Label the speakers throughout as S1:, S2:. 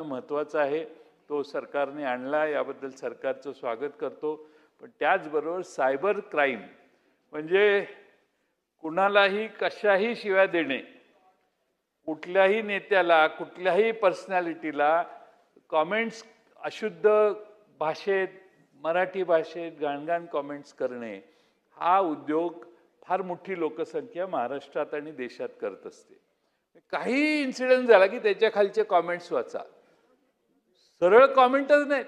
S1: महत्त्वाचा आहे, तो सरकारने आणला, याबद्दल सरकारचं स्वागत करतो. पण त्याचबरोबर सायबर क्राईम म्हणजे कुणालाही कशाही शिव्या देणे, कुठल्याही नेत्याला, कुठल्याही पर्सनॅलिटीला कॉमेंट्स अशुद्ध भाषेत, मराठी भाषेत घाणघाण कॉमेंट्स करणे, हा उद्योग फार मोठी लोकसंख्या महाराष्ट्रात आणि देशात करत असते. काही इन्सिडेंट झाला की त्याच्या खालचे कॉमेंट्स वाचा, सरळ कॉमेंटच नाहीत,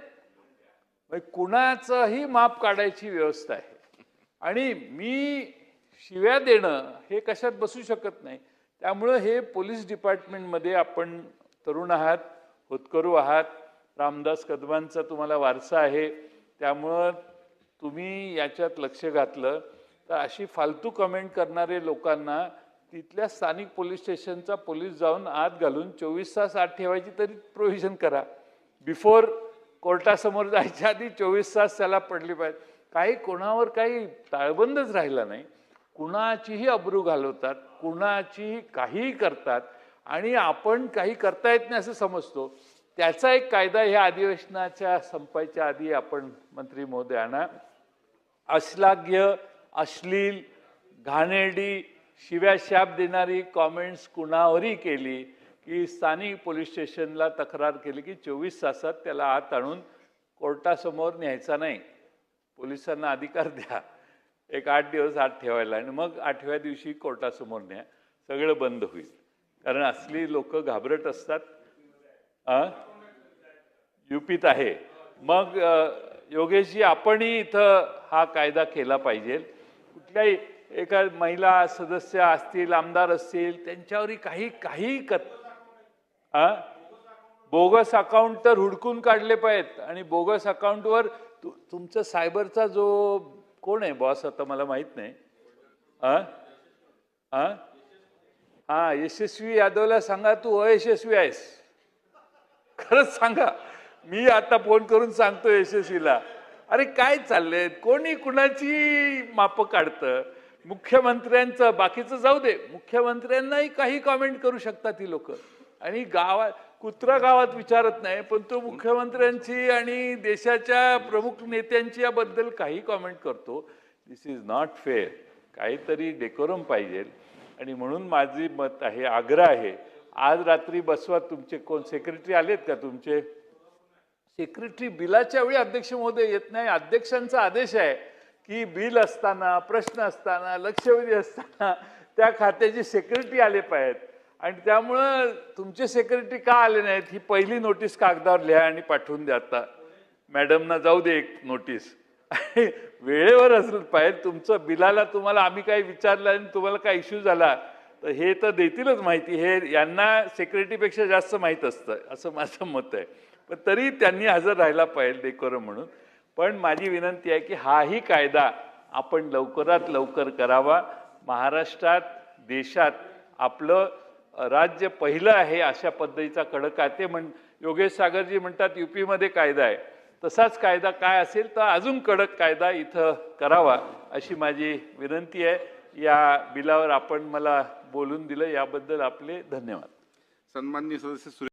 S1: म्हणजे कुणाचंही माप काढायची व्यवस्था आहे. आणि मी शिव्या देणं हे कशात बसू शकत नाही. त्यामुळं हे पोलीस डिपार्टमेंटमध्ये आपण तरुण आहात, होतकरू आहात, रामदास कदमांचा तुम्हाला वारसा आहे, त्यामुळं तुम्ही याच्यात लक्ष घातलं तर अशी फालतू कमेंट करणारे लोकांना तिथल्या स्थानिक पोलीस स्टेशनचा पोलीस जाऊन आत घालून 24 तास आत ठेवायची तरी प्रोव्हिजन करा. बिफोर कोर्टासमोर जायच्या आधी 24 तास त्याला पडली पाहिजे. काही कोणावर काही ताळबंदच राहिला नाही, कुणाचीही अब्रू घालवतात, कुणाचीही काहीही करतात आणि आपण काही करता येत नाही असं समजतो. त्याचा एक कायदा ह्या अधिवेशनाच्या संपायच्या आधी आपण मंत्री महोदय आणा. अश्लाघ्य, अश्लील, घाणेरडी, शिव्याशाप देणारी कॉमेंट्स कुणावरही केली की स्थानिक पोलीस स्टेशनला तक्रार केली की 24 तासात त्याला आत आणून कोर्टासमोर न्यायचा नाही. पोलिसांना अधिकार द्या एक 8 दिवस आत ठेवायला आणि मग 8व्या दिवशी कोर्टासमोर न्या, सगळं बंद होईल. कारण असली लोक घाबरट असतात. युपीत आहे. मग योगेशजी, आपणही इथं हा कायदा केला पाहिजे. कुठल्याही एका महिला सदस्य असतील, आमदार असतील, त्यांच्यावरही काही बोगस अकाउंट तर हुडकून काढले पाहिजेत. आणि बोगस अकाउंटवर तुमचं सायबरचा जो कोण आहे बॉस आता मला माहित नाही. यशस्वी यादवला सांगा तू अयशस्वी आहेस, खरंच सांगा. मी आता फोन करून सांगतो यशस्वीला, अरे काय चाललंय, कोणी कुणाची माप काढतं. मुख्यमंत्र्यांचं बाकीचं जाऊ दे, मुख्यमंत्र्यांनाही काही कॉमेंट करू शकतात ही लोक. आणि गावात कुत्रा गावात विचारत नाही, पण तो मुख्यमंत्र्यांची आणि देशाच्या प्रमुख नेत्यांची याबद्दल काही कॉमेंट करतो. दिस इज नॉट फेअर. काहीतरी डेकोरम पाहिजे. आणि म्हणून माझी मत आहे, आग्रह आहे, आज रात्री बसवा. तुमचे कोण सेक्रेटरी आलेत का? तुमचे सेक्रेटरी बिलाच्या वेळी अध्यक्ष महोदय येत नाही. अध्यक्षांचा आदेश आहे की बिल असताना, प्रश्न असताना, लक्षवेधी असताना त्या खात्याचे सेक्रेटरी आले पाहिजेत. आणि त्यामुळं तुमचे सेक्रेटरी का आले नाहीत ही पहिली नोटीस कागदावर लिहा आणि पाठवून द्या. आता मॅडमना जाऊ दे एक नोटीस. वेळेवर असलं पाहिजे. तुमचं बिलाला तुम्हाला आम्ही काही विचारलं आणि तुम्हाला काय इश्यू झाला तर हे तर देतीलच माहिती. हे यांना सेक्रेटरीपेक्षा जास्त माहीत असतं असं माझं मत आहे. पण तरी त्यांनी हजर राहायला पाहिजे डेकोरम म्हणून. पण माझी विनंती आहे की हाही कायदा आपण लवकरात लवकर करावा. महाराष्ट्रात, देशात आपलं राज्य पहिलं आहे अशा पद्धतीचा कडक आहे. ते योगेश सागरजी म्हणतात यूपीमध्ये कायदा आहे, तसाच कायदा काय असेल तर अजून कडक कायदा इथं करावा अशी माझी विनंती आहे. या बिलावर आपण मला बोलून दिलं याबद्दल आपले धन्यवाद.
S2: सन्माननीय सदस्य